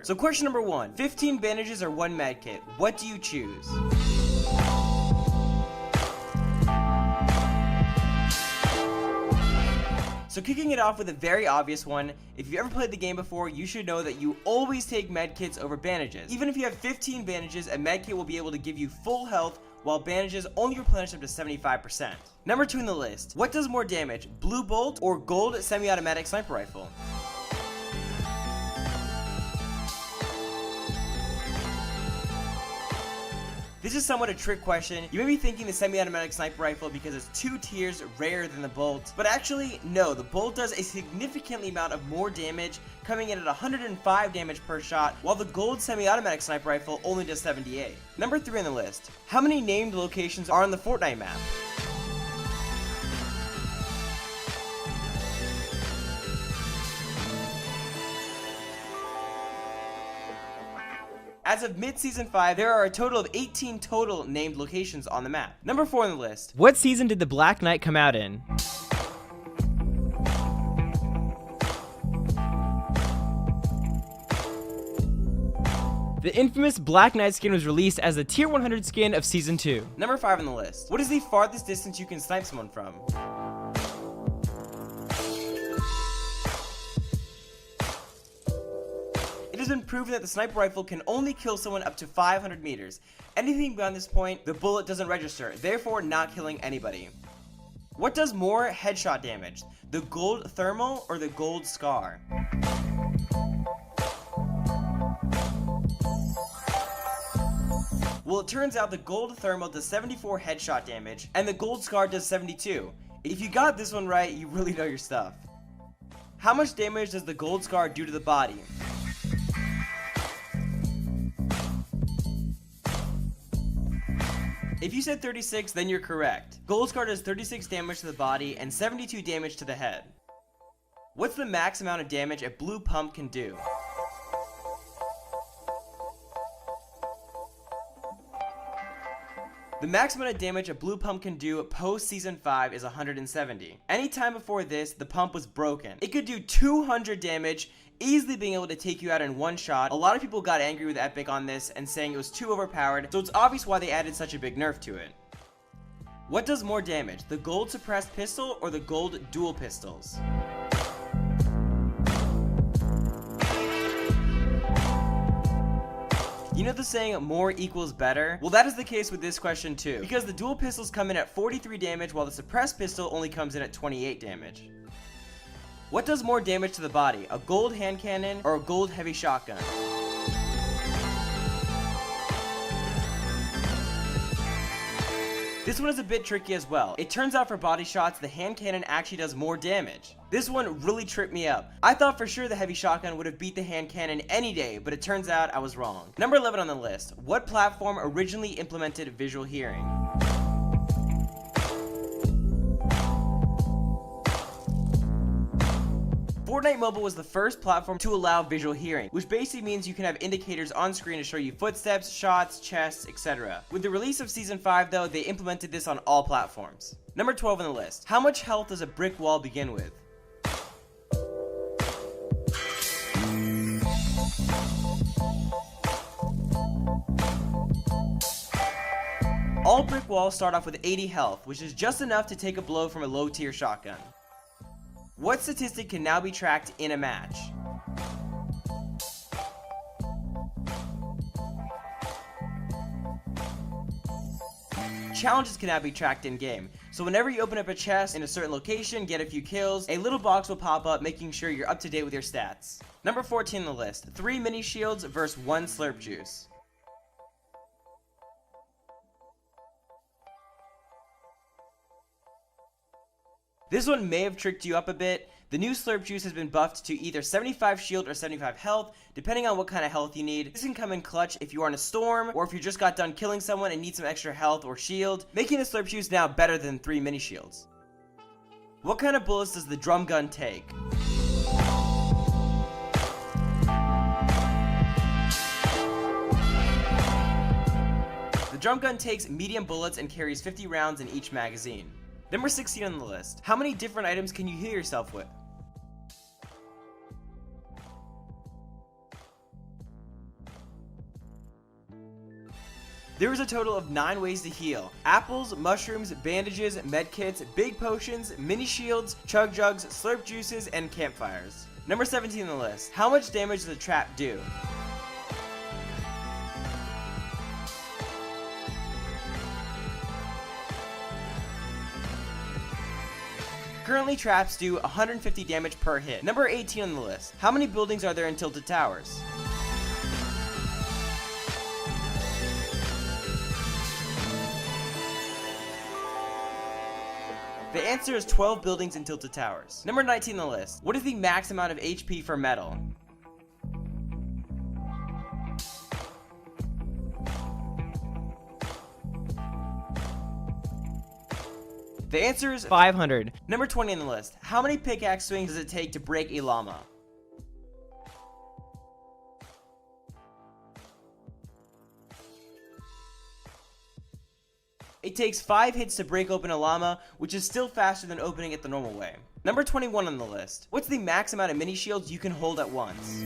So question number 1, 15 bandages or 1 medkit, what do you choose? So kicking it off with a very obvious one, if you've ever played the game before, you should know that you always take medkits over bandages. Even if you have 15 bandages, a medkit will be able to give you full health, while bandages only replenish up to 75%. Number 2 in the list, what does more damage, blue bolt or gold semi-automatic sniper rifle? This is somewhat a trick question. You may be thinking the semi-automatic sniper rifle because it's 2 tiers rarer than the bolt, but actually no, the bolt does a significantly amount of more damage, coming in at 105 damage per shot, while the gold semi-automatic sniper rifle only does 78. Number 3 on the list, how many named locations are on the Fortnite map? As of mid-season 5, there are a total of 18 total named locations on the map. Number 4 on the list, what season did the Black Knight come out in? The infamous Black Knight skin was released as the tier 100 skin of season 2. Number 5 on the list, what is the farthest distance you can snipe someone from? It has been proven that the sniper rifle can only kill someone up to 500 meters. Anything beyond this point, the bullet doesn't register, therefore not killing anybody. What does more headshot damage, the gold thermal or the gold scar? Well, it turns out the gold thermal does 74 headshot damage, and the gold scar does 72. If you got this one right, you really know your stuff. How much damage does the gold scar do to the body? If you said 36, then you're correct. Gold scar does 36 damage to the body and 72 damage to the head. What's the max amount of damage a blue pump can do? The max amount of damage a blue pump can do post season 5 is 170. Anytime before this, the pump was broken. It could do 200 damage, easily being able to take you out in one shot. A lot of people got angry with Epic on this and saying it was too overpowered, so it's obvious why they added such a big nerf to it. What does more damage, the gold suppressed pistol or the gold dual pistols? You know the saying, more equals better? Well, that is the case with this question too, because the dual pistols come in at 43 damage while the suppressed pistol only comes in at 28 damage. What does more damage to the body, a gold hand cannon or a gold heavy shotgun? This one is a bit tricky as well. It turns out for body shots, the hand cannon actually does more damage. This one really tripped me up. I thought for sure the heavy shotgun would have beat the hand cannon any day, but it turns out I was wrong. Number 11 on the list, what platform originally implemented visual hearing? Fortnite Mobile was the first platform to allow visual hearing, which basically means you can have indicators on screen to show you footsteps, shots, chests, etc. With the release of Season 5 though, they implemented this on all platforms. Number 12 on the list, how much health does a brick wall begin with? All brick walls start off with 80 health, which is just enough to take a blow from a low tier shotgun. What statistic can now be tracked in a match? Challenges can now be tracked in game, so whenever you open up a chest in a certain location, get a few kills, a little box will pop up making sure you're up to date with your stats. Number 14 on the list, 3 mini shields versus 1 slurp juice. This one may have tricked you up a bit. The new slurp juice has been buffed to either 75 shield or 75 health, depending on what kind of health you need. This can come in clutch if you are in a storm, or if you just got done killing someone and need some extra health or shield, making the slurp juice now better than 3 mini shields. What kind of bullets does the drum gun take? The drum gun takes medium bullets and carries 50 rounds in each magazine. Number 16 on the list. How many different items can you heal yourself with? There is a total of 9 ways to heal: apples, mushrooms, bandages, medkits, big potions, mini shields, chug jugs, slurp juices, and campfires. Number 17 on the list. How much damage does a trap do? Currently, traps do 150 damage per hit. Number 18 on the list. How many buildings are there in Tilted Towers? The answer is 12 buildings in Tilted Towers. Number 19 on the list. What is the max amount of HP for metal? The answer is 500. Number 20 on the list. How many pickaxe swings does it take to break a llama? It takes 5 hits to break open a llama, which is still faster than opening it the normal way. Number 21 on the list. What's the max amount of mini shields you can hold at once?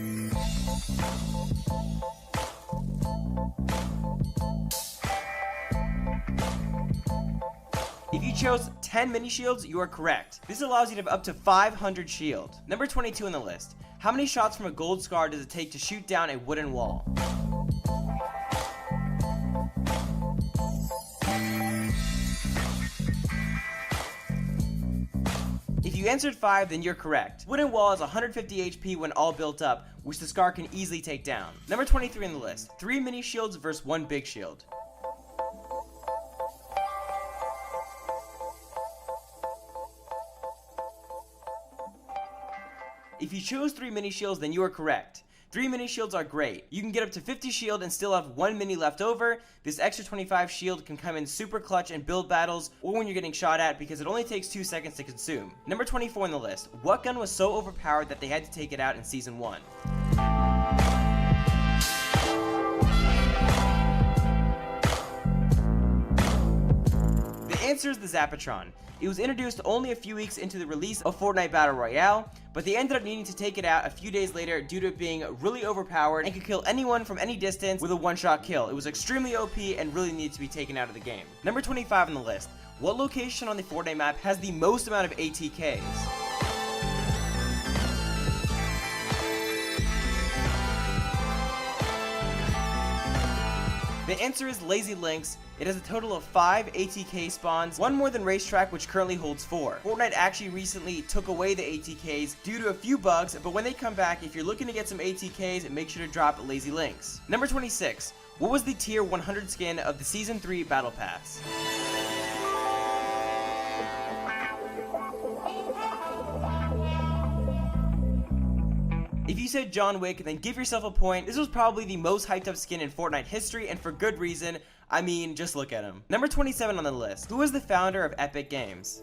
If you chose 10 mini shields, you are correct. This allows you to have up to 500 shield. Number 22 on the list. How many shots from a gold scar does it take to shoot down a wooden wall? If you answered 5, then you're correct. Wooden wall is 150 HP when all built up, which the scar can easily take down. Number 23 on the list. 3 mini shields versus 1 big shield. If you chose 3 mini shields, then you are correct. 3 mini shields are great. You can get up to 50 shield and still have 1 mini left over. This extra 25 shield can come in super clutch in build battles or when you're getting shot at because it only takes 2 seconds to consume. Number 24 on the list. What gun was so overpowered that they had to take it out in Season 1? The answer is the Zapatron. It was introduced only a few weeks into the release of Fortnite Battle Royale, but they ended up needing to take it out a few days later due to it being really overpowered and could kill anyone from any distance with a one-shot kill. It was extremely OP and really needed to be taken out of the game. Number 25 on the list. What location on the Fortnite map has the most amount of ATKs? The answer is Lazy Links. It has a total of 5 ATK spawns, one more than Racetrack, which currently holds 4. Fortnite actually recently took away the ATKs due to a few bugs, but when they come back, if you're looking to get some ATKs, make sure to drop Lazy Links. Number 26. What was the tier 100 skin of the Season 3 Battle Pass? If you said John Wick, then give yourself a point. This was probably the most hyped up skin in Fortnite history, and for good reason. I mean, just look at him. Number 27 on the list. Who is the founder of Epic Games?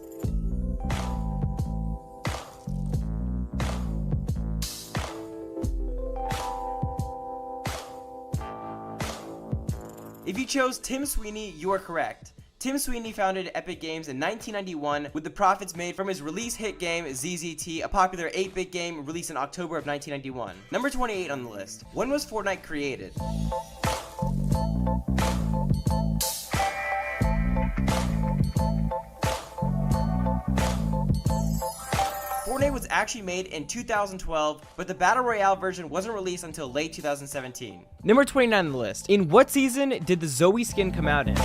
If you chose Tim Sweeney, you are correct. Tim Sweeney founded Epic Games in 1991 with the profits made from his release hit game ZZT, a popular 8-bit game released in October of 1991. Number 28 on the list. When was Fortnite created? Fortnite was actually made in 2012, but the Battle Royale version wasn't released until late 2017. Number 29 on the list. In what season did the Zoe skin come out in?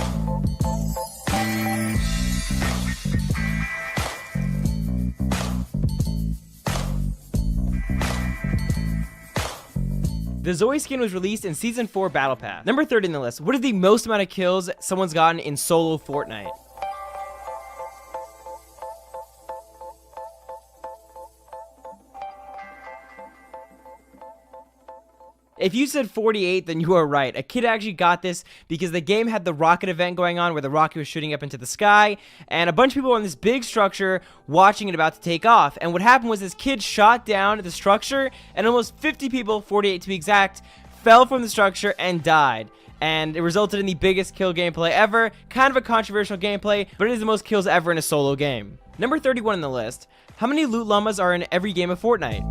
The Zoe skin was released in Season 4 Battle Pass. Number 30 on the list. What is the most amount of kills someone's gotten in solo Fortnite? If you said 48, then you are right. A kid actually got this because the game had the rocket event going on where the rocket was shooting up into the sky, and a bunch of people were on this big structure watching it about to take off. And what happened was this kid shot down the structure, and almost 50 people, 48 to be exact, fell from the structure and died. And it resulted in the biggest kill gameplay ever. Kind of a controversial gameplay, but it is the most kills ever in a solo game. Number 31 on the list. How many loot llamas are in every game of Fortnite?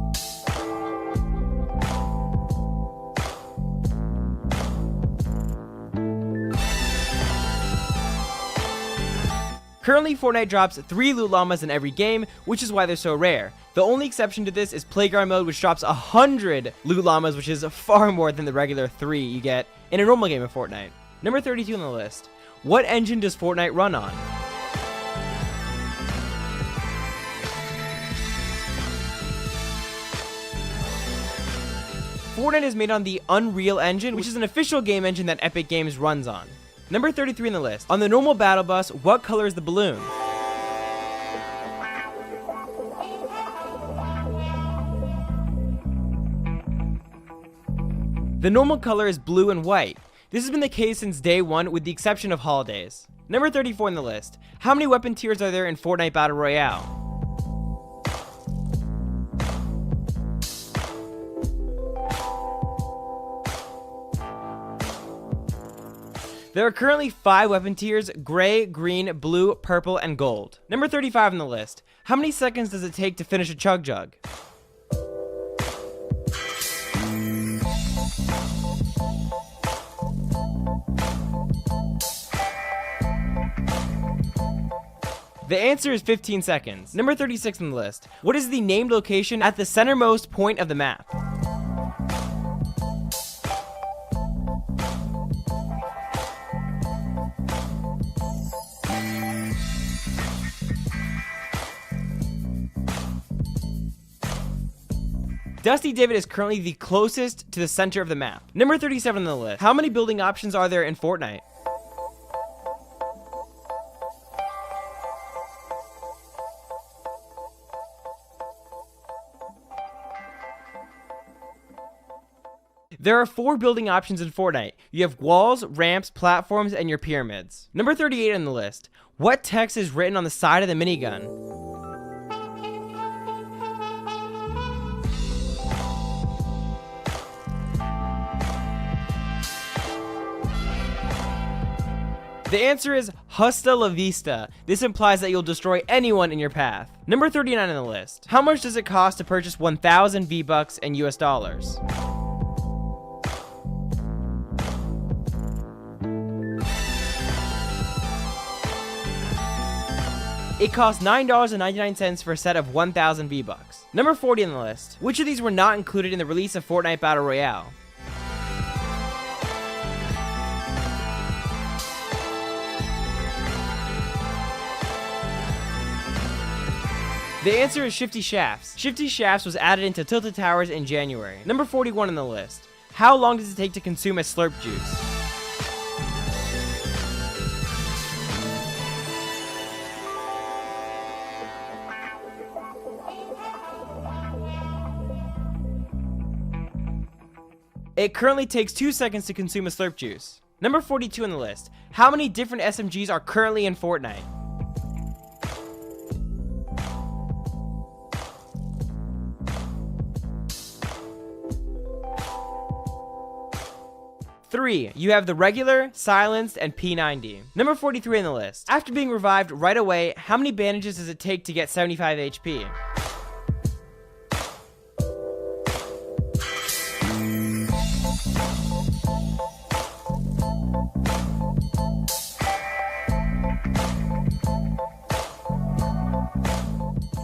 Currently, Fortnite drops 3 loot llamas in every game, which is why they're so rare. The only exception to this is Playground Mode, which drops 100 loot llamas, which is far more than the regular 3 you get in a normal game of Fortnite. Number 32 on the list. What engine does Fortnite run on? Fortnite is made on the Unreal Engine, which is an official game engine that Epic Games runs on. Number 33 on the list. On the normal battle bus, what color is the balloon? The normal color is blue and white. This has been the case since day 1 with the exception of holidays. Number 34 on the list. How many weapon tiers are there in Fortnite Battle Royale? There are currently 5 weapon tiers: gray, green, blue, purple, and gold. Number 35 on the list. How many seconds does it take to finish a chug jug? The answer is 15 seconds. Number 36 on the list. What is the named location at the centermost point of the map? Dusty Divot is currently the closest to the center of the map. Number 37 on the list. How many building options are there in Fortnite? There are 4 building options in Fortnite. You have walls, ramps, platforms, and your pyramids. Number 38 on the list. What text is written on the side of the minigun? The answer is Hasta la Vista. This implies that you'll destroy anyone in your path. Number 39 on the list. How much does it cost to purchase 1,000 V-Bucks in US dollars? It costs $9.99 for a set of 1,000 V-Bucks. Number 40 on the list. Which of these were not included in the release of Fortnite Battle Royale? The answer is Shifty Shafts. Shifty Shafts was added into Tilted Towers in January. Number 41 on the list. How long does it take to consume a SLURP juice? It currently takes 2 seconds to consume a SLURP juice. Number 42 on the list. How many different SMGs are currently in Fortnite? Three. You have the regular, silenced, and P90. Number 43 on the list. After being revived right away, how many bandages does it take to get 75 HP?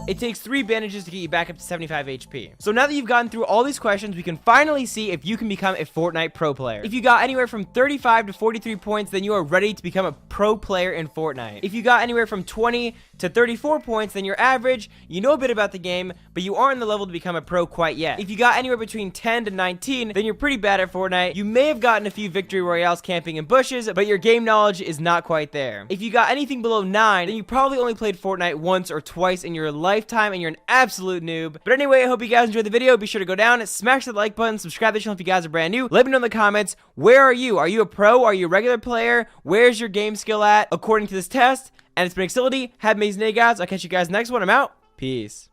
It takes 3 bandages to get you back up to 75 HP. So now that you've gotten through all these questions, we can finally see if you can become a Fortnite pro player. If you got anywhere from 35 to 43 points, then you are ready to become a pro player in Fortnite. If you got anywhere from 20 to 34 points, then you're average, you know a bit about the game, but you aren't on the level to become a pro quite yet. If you got anywhere between 10 to 19, then you're pretty bad at Fortnite. You may have gotten a few victory royales camping in bushes, but your game knowledge is not quite there. If you got anything below 9, then you probably only played Fortnite once or twice in your lifetime, and you're an absolute noob. But anyway, I hope you guys enjoyed the video. Be sure to go down, smash the like button, subscribe to the channel if you guys are brand new. Let me know in the comments, where are you? Are you a pro? Are you a regular player? Where's your game skill at according to this test? And it's been Exility. Have an amazing day, guys. I'll catch you guys next one. I'm out. Peace.